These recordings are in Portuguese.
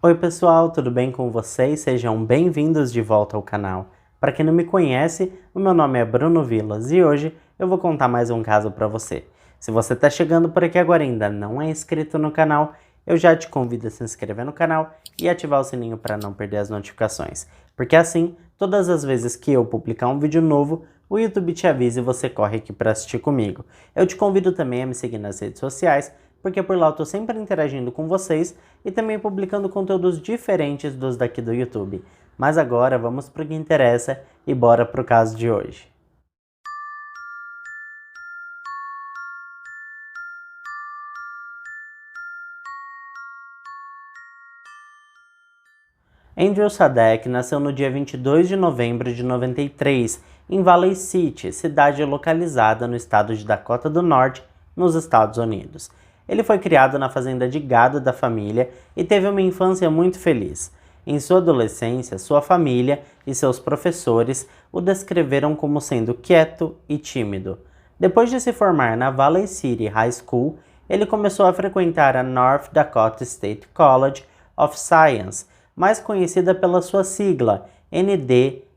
Oi pessoal, tudo bem com vocês? Sejam bem-vindos de volta ao canal. Para quem não me conhece, o meu nome é Bruno Vilas e hoje eu vou contar mais um caso para você. Se você está chegando por aqui agora e ainda não é inscrito no canal, eu já te convido a se inscrever no canal e ativar o sininho para não perder as notificações, porque assim, todas as vezes que eu publicar um vídeo novo, o YouTube te avisa e você corre aqui para assistir comigo. Eu te convido também a me seguir nas redes sociais, porque por lá eu estou sempre interagindo com vocês e também publicando conteúdos diferentes dos daqui do YouTube. Mas agora vamos para o que interessa e bora pro caso de hoje. Andrew Sadek nasceu no dia 22 de novembro de 93, em Valley City, cidade localizada no estado de Dakota do Norte, nos Estados Unidos. Ele foi criado na fazenda de gado da família e teve uma infância muito feliz. Em sua adolescência, sua família e seus professores o descreveram como sendo quieto e tímido. Depois de se formar na Valley City High School, ele começou a frequentar a North Dakota State College of Science, mais conhecida pela sua sigla NDSCS,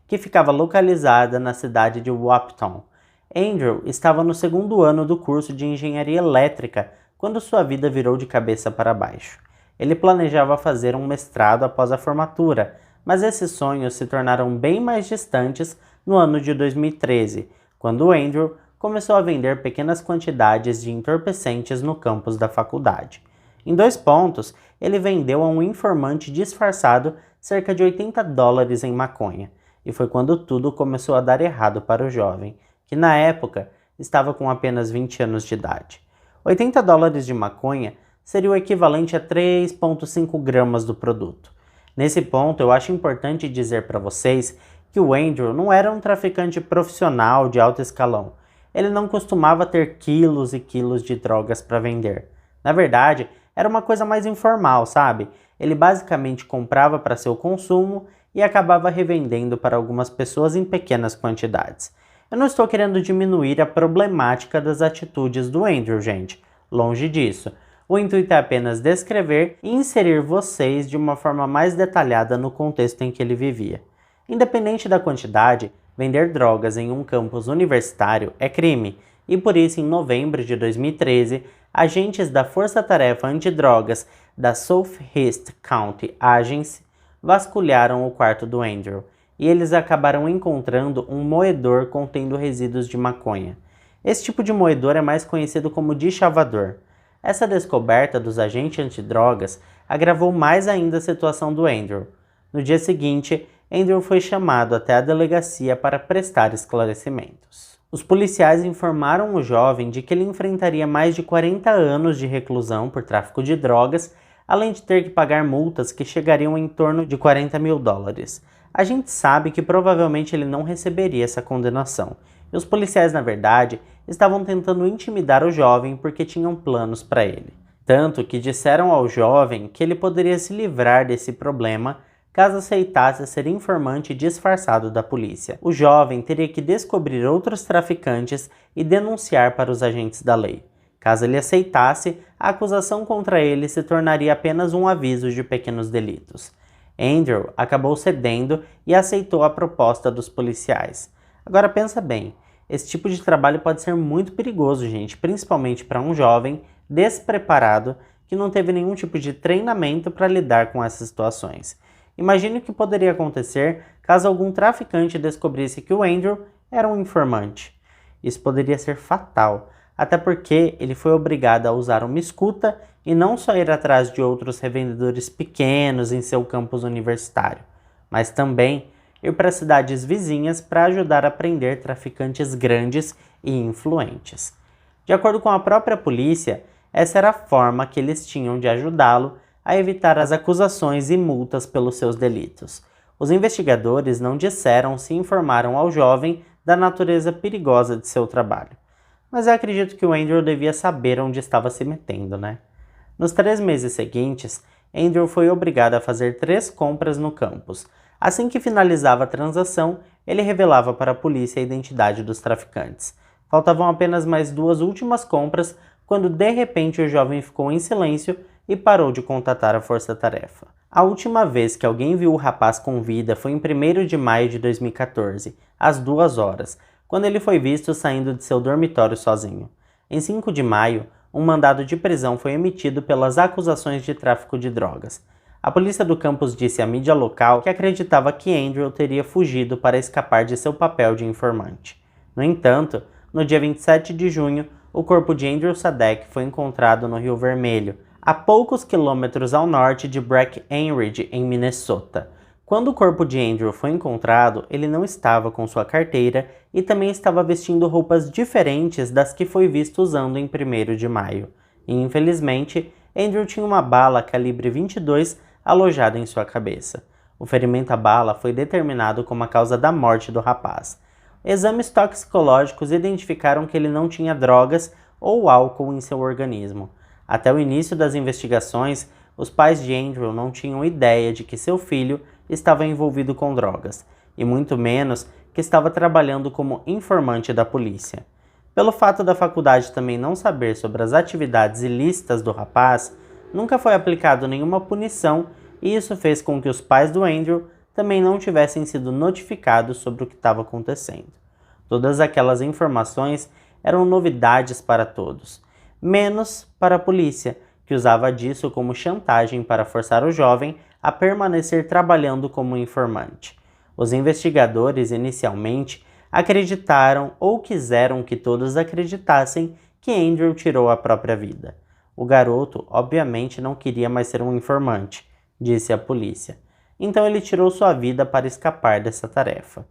que ficava localizada na cidade de Wahpeton. Andrew estava no segundo ano do curso de engenharia elétrica quando sua vida virou de cabeça para baixo. Ele planejava fazer um mestrado após a formatura, mas esses sonhos se tornaram bem mais distantes no ano de 2013, quando Andrew começou a vender pequenas quantidades de entorpecentes no campus da faculdade. Em 2 pontos, ele vendeu a um informante disfarçado cerca de $80 em maconha, e foi quando tudo começou a dar errado para o jovem, que na época estava com apenas 20 anos de idade. $80 de maconha seria o equivalente a 3,5 gramas do produto. Nesse ponto, eu acho importante dizer para vocês que o Andrew não era um traficante profissional de alto escalão. Ele não costumava ter quilos e quilos de drogas para vender. Na verdade, era uma coisa mais informal, sabe? Ele basicamente comprava para seu consumo e acabava revendendo para algumas pessoas em pequenas quantidades. Eu não estou querendo diminuir a problemática das atitudes do Andrew, gente. Longe disso. O intuito é apenas descrever e inserir vocês de uma forma mais detalhada no contexto em que ele vivia. Independente da quantidade, vender drogas em um campus universitário é crime, e por isso, em novembro de 2013, agentes da Força Tarefa Antidrogas da Southeast County Agency vasculharam o quarto do Andrew, e eles acabaram encontrando um moedor contendo resíduos de maconha. Esse tipo de moedor é mais conhecido como deschavador. Essa descoberta dos agentes antidrogas agravou mais ainda a situação do Andrew. No dia seguinte, Andrew foi chamado até a delegacia para prestar esclarecimentos. Os policiais informaram o jovem de que ele enfrentaria mais de 40 anos de reclusão por tráfico de drogas, além de ter que pagar multas que chegariam em torno de $40 mil. A gente sabe que provavelmente ele não receberia essa condenação, e os policiais, na verdade, estavam tentando intimidar o jovem porque tinham planos para ele. Tanto que disseram ao jovem que ele poderia se livrar desse problema caso aceitasse ser informante disfarçado da polícia. O jovem teria que descobrir outros traficantes e denunciar para os agentes da lei. Caso ele aceitasse, a acusação contra ele se tornaria apenas um aviso de pequenos delitos. Andrew acabou cedendo e aceitou a proposta dos policiais. Agora pensa bem, esse tipo de trabalho pode ser muito perigoso, gente, principalmente para um jovem despreparado que não teve nenhum tipo de treinamento para lidar com essas situações. Imagine o que poderia acontecer caso algum traficante descobrisse que o Andrew era um informante. Isso poderia ser fatal, até porque ele foi obrigado a usar uma escuta e não só ir atrás de outros revendedores pequenos em seu campus universitário, mas também ir para cidades vizinhas para ajudar a prender traficantes grandes e influentes. De acordo com a própria polícia, essa era a forma que eles tinham de ajudá-lo a evitar as acusações e multas pelos seus delitos. Os investigadores não disseram se informaram ao jovem da natureza perigosa de seu trabalho, mas eu acredito que o Andrew devia saber onde estava se metendo, né? Nos 3 meses seguintes, Andrew foi obrigado a fazer 3 compras no campus. Assim que finalizava a transação, ele revelava para a polícia a identidade dos traficantes. Faltavam apenas mais 2 últimas compras quando de repente o jovem ficou em silêncio e parou de contatar a força-tarefa. A última vez que alguém viu o rapaz com vida foi em 1º de maio de 2014, às 2 horas, quando ele foi visto saindo de seu dormitório sozinho. Em 5 de maio, um mandado de prisão foi emitido pelas acusações de tráfico de drogas. A polícia do campus disse à mídia local que acreditava que Andrew teria fugido para escapar de seu papel de informante. No entanto, no dia 27 de junho, o corpo de Andrew Sadek foi encontrado no Rio Vermelho, a poucos quilômetros ao norte de Breckenridge, em Minnesota. Quando o corpo de Andrew foi encontrado, ele não estava com sua carteira e também estava vestindo roupas diferentes das que foi visto usando em 1º de maio. E, infelizmente, Andrew tinha uma bala calibre 22 alojada em sua cabeça. O ferimento à bala foi determinado como a causa da morte do rapaz. Exames toxicológicos identificaram que ele não tinha drogas ou álcool em seu organismo. Até o início das investigações, os pais de Andrew não tinham ideia de que seu filho estava envolvido com drogas, e muito menos que estava trabalhando como informante da polícia. Pelo fato da faculdade também não saber sobre as atividades ilícitas do rapaz, nunca foi aplicado nenhuma punição, e isso fez com que os pais do Andrew também não tivessem sido notificados sobre o que estava acontecendo. Todas aquelas informações eram novidades para todos, menos para a polícia, que usava disso como chantagem para forçar o jovem a permanecer trabalhando como informante. Os investigadores, inicialmente, acreditaram ou quiseram que todos acreditassem que Andrew tirou a própria vida. O garoto, obviamente, não queria mais ser um informante, disse a polícia. Então ele tirou sua vida para escapar dessa tarefa.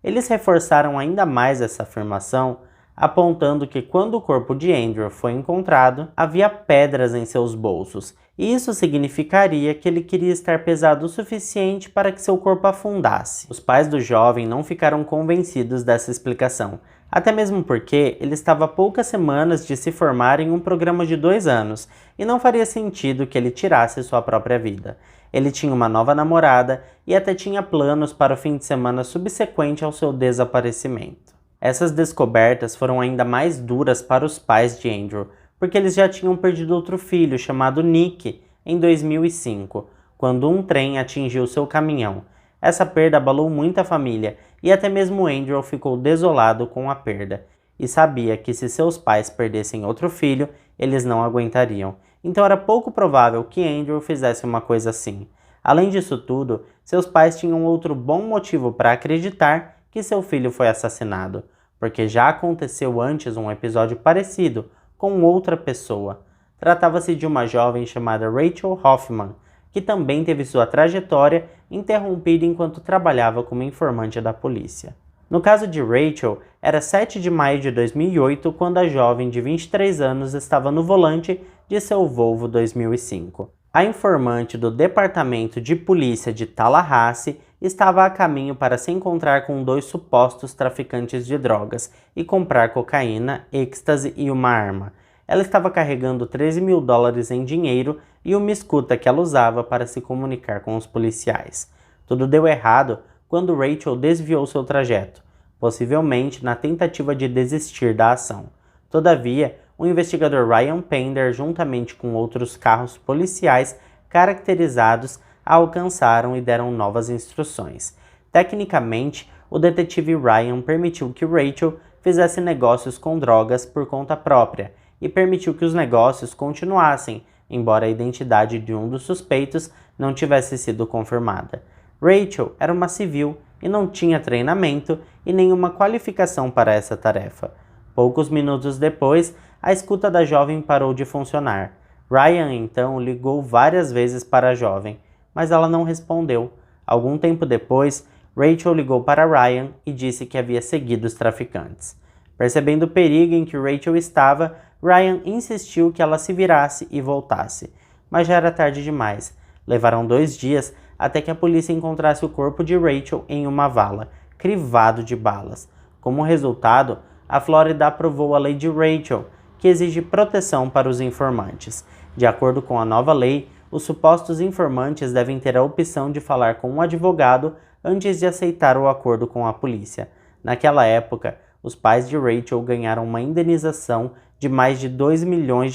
Eles reforçaram ainda mais essa afirmação, apontando que quando o corpo de Andrew foi encontrado, havia pedras em seus bolsos, e isso significaria que ele queria estar pesado o suficiente para que seu corpo afundasse. Os pais do jovem não ficaram convencidos dessa explicação, até mesmo porque ele estava a poucas semanas de se formar em um programa de 2 anos, e não faria sentido que ele tirasse sua própria vida. Ele tinha uma nova namorada e até tinha planos para o fim de semana subsequente ao seu desaparecimento. Essas descobertas foram ainda mais duras para os pais de Andrew, porque eles já tinham perdido outro filho chamado Nick em 2005, quando um trem atingiu seu caminhão. Essa perda abalou muito a família e até mesmo Andrew ficou desolado com a perda e sabia que se seus pais perdessem outro filho, eles não aguentariam. Então era pouco provável que Andrew fizesse uma coisa assim. Além disso tudo, seus pais tinham outro bom motivo para acreditar que seu filho foi assassinado, porque já aconteceu antes um episódio parecido com outra pessoa. Tratava-se de uma jovem chamada Rachel Hoffman, que também teve sua trajetória interrompida enquanto trabalhava como informante da polícia. No caso de Rachel, era 7 de maio de 2008 quando a jovem de 23 anos estava no volante de seu Volvo 2005. A informante do Departamento de Polícia de Tallahassee estava a caminho para se encontrar com 2 supostos traficantes de drogas e comprar cocaína, êxtase e uma arma. Ela estava carregando $13 mil em dinheiro e uma escuta que ela usava para se comunicar com os policiais. Tudo deu errado quando Rachel desviou seu trajeto, possivelmente na tentativa de desistir da ação. Todavia, o investigador Ryan Pender, juntamente com outros carros policiais caracterizados, a alcançaram e deram novas instruções. Tecnicamente, o detetive Ryan permitiu que Rachel fizesse negócios com drogas por conta própria e permitiu que os negócios continuassem, embora a identidade de um dos suspeitos não tivesse sido confirmada. Rachel era uma civil e não tinha treinamento e nenhuma qualificação para essa tarefa. Poucos minutos depois, a escuta da jovem parou de funcionar. Ryan então ligou várias vezes para a jovem, mas ela não respondeu. Algum tempo depois, Rachel ligou para Ryan e disse que havia seguido os traficantes. Percebendo o perigo em que Rachel estava, Ryan insistiu que ela se virasse e voltasse, mas já era tarde demais. Levaram 2 dias até que a polícia encontrasse o corpo de Rachel em uma vala, crivado de balas. Como resultado, a Flórida aprovou a lei de Rachel, que exige proteção para os informantes. De acordo com a nova lei, os supostos informantes devem ter a opção de falar com um advogado antes de aceitar o acordo com a polícia. Naquela época, os pais de Rachel ganharam uma indenização de mais de $2 milhões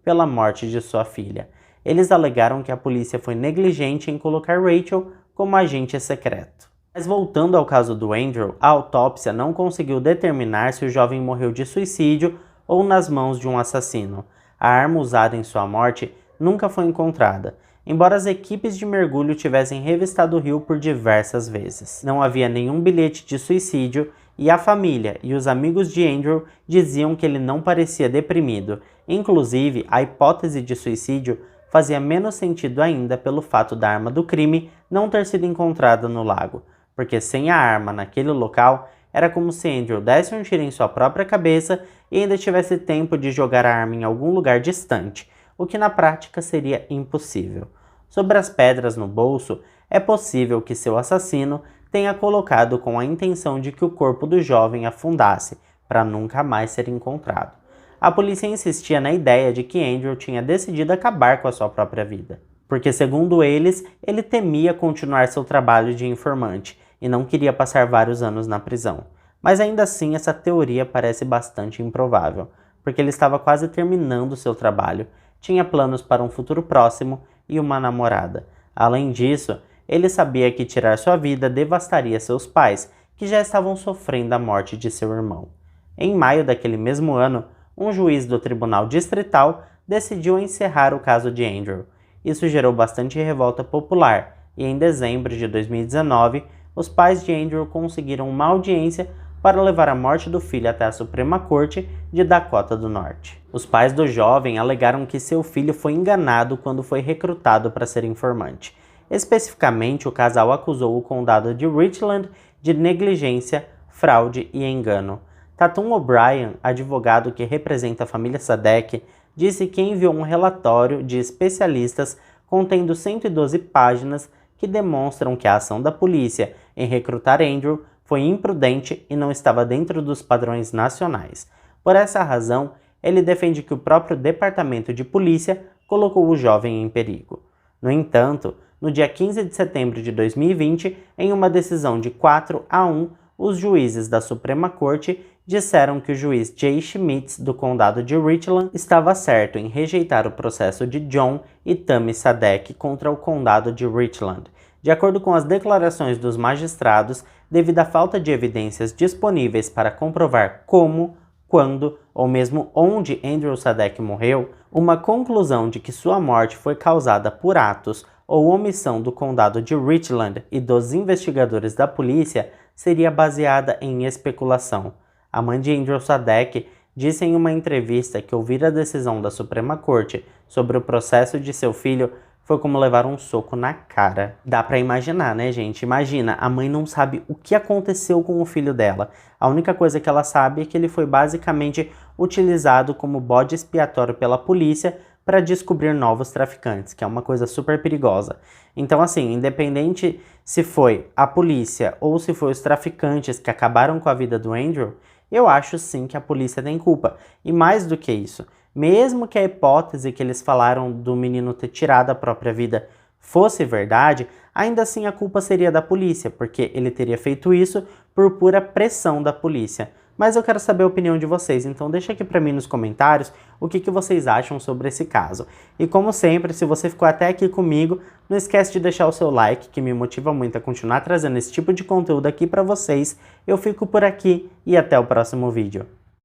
pela morte de sua filha. Eles alegaram que a polícia foi negligente em colocar Rachel como agente secreto. Mas voltando ao caso do Andrew, a autópsia não conseguiu determinar se o jovem morreu de suicídio ou nas mãos de um assassino. A arma usada em sua morte nunca foi encontrada, embora as equipes de mergulho tivessem revistado o rio por diversas vezes. Não havia nenhum bilhete de suicídio e a família e os amigos de Andrew diziam que ele não parecia deprimido. Inclusive, a hipótese de suicídio fazia menos sentido ainda pelo fato da arma do crime não ter sido encontrada no lago, porque sem a arma naquele local, era como se Andrew desse um tiro em sua própria cabeça e ainda tivesse tempo de jogar a arma em algum lugar distante, o que na prática seria impossível. Sobre as pedras no bolso, é possível que seu assassino tenha colocado com a intenção de que o corpo do jovem afundasse, para nunca mais ser encontrado. A polícia insistia na ideia de que Andrew tinha decidido acabar com a sua própria vida, porque segundo eles, ele temia continuar seu trabalho de informante e não queria passar vários anos na prisão. Mas ainda assim, essa teoria parece bastante improvável, porque ele estava quase terminando seu trabalho, tinha planos para um futuro próximo e uma namorada. Além disso, ele sabia que tirar sua vida devastaria seus pais, que já estavam sofrendo a morte de seu irmão. Em maio daquele mesmo ano, um juiz do Tribunal Distrital decidiu encerrar o caso de Andrew. Isso gerou bastante revolta popular, e em dezembro de 2019, os pais de Andrew conseguiram uma audiência para levar a morte do filho até a Suprema Corte de Dakota do Norte. Os pais do jovem alegaram que seu filho foi enganado quando foi recrutado para ser informante. Especificamente, o casal acusou o condado de Richland de negligência, fraude e engano. Tatum O'Brien, advogado que representa a família Sadek, disse que enviou um relatório de especialistas contendo 112 páginas que demonstram que a ação da polícia em recrutar Andrew foi imprudente e não estava dentro dos padrões nacionais. Por essa razão, ele defende que o próprio departamento de polícia colocou o jovem em perigo. No entanto, no dia 15 de setembro de 2020, em uma decisão de 4-1, os juízes da Suprema Corte disseram que o juiz Jay Schmitz, do condado de Richland, estava certo em rejeitar o processo de John e Tammy Sadek contra o condado de Richland. De acordo com as declarações dos magistrados, devido à falta de evidências disponíveis para comprovar como, quando ou mesmo onde Andrew Sadek morreu, uma conclusão de que sua morte foi causada por atos ou omissão do condado de Richland e dos investigadores da polícia seria baseada em especulação. A mãe de Andrew Sadek disse em uma entrevista que ouvir a decisão da Suprema Corte sobre o processo de seu filho foi como levar um soco na cara. Dá pra imaginar, né, gente? Imagina, a mãe não sabe o que aconteceu com o filho dela. A única coisa que ela sabe é que ele foi basicamente utilizado como bode expiatório pela polícia para descobrir novos traficantes, que é uma coisa super perigosa. Então, assim, independente se foi a polícia ou se foi os traficantes que acabaram com a vida do Andrew, eu acho sim que a polícia tem culpa. E mais do que isso, mesmo que a hipótese que eles falaram do menino ter tirado a própria vida fosse verdade, ainda assim a culpa seria da polícia, porque ele teria feito isso por pura pressão da polícia. Mas eu quero saber a opinião de vocês, então deixa aqui pra mim nos comentários o que vocês acham sobre esse caso. E como sempre, se você ficou até aqui comigo, não esquece de deixar o seu like, que me motiva muito a continuar trazendo esse tipo de conteúdo aqui pra vocês. Eu fico por aqui e até o próximo vídeo.